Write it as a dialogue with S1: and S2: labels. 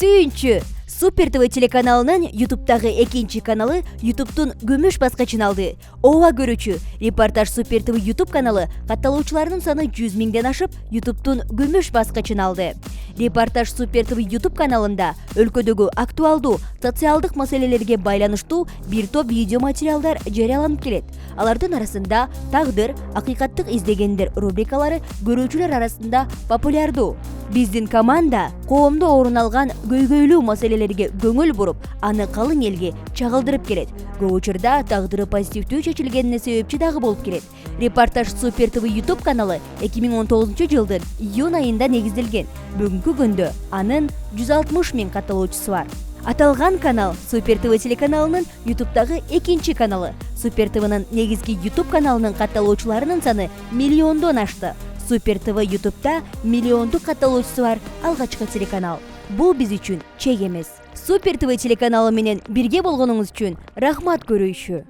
S1: Сүйүнчү! Супер ТВ телеканалынын YouTube'дагы экинчи каналы YouTube'тун күмүш баскычын алды. Ооба көрүүчү, репортаж Супер ТВ YouTube каналы катталуучуларынын саны 100 миңден ашып, YouTube'тун күмүш баскычын алды. Репортаж Супер ТВ YouTube каналында өлкөдөгү актуалдуу социалдык маселелерге байланыштуу бир топ видео материалдар жарыяланып келет. Алардын арасында тагдыр, акыйкаттык издегендер рубрикалары көрүүчүлөр арасында популярдуу. Биздин команда коомдо орун алган көйгөйлүү маселелерге көңүл буруп, аны калың элге чагылдырып келет. Көп учурда тагдыры позитивдүү чечилгенине себепчи дагы болуп келет. Репортаж Супер ТВ YouTube каналы 2019-жылдын июнь айында негизделген. Бүгүнкү күндө анын 160 миң катталуучусу бар. Аталган канал Супер ТВ телеканалынын YouTube'дагы экинчи каналы. Супер ТВнын негизги YouTube каналынын катталуучуларынын саны миллиондон ашты. Супер ТВ YouTube'да миллиондук катталуучусу бар алгачкы телеканал. Бул биз үчүн чек эмес. Супер ТВ телеканалы менен бирге болгонуңуз үчүн рахмат көрүүчү.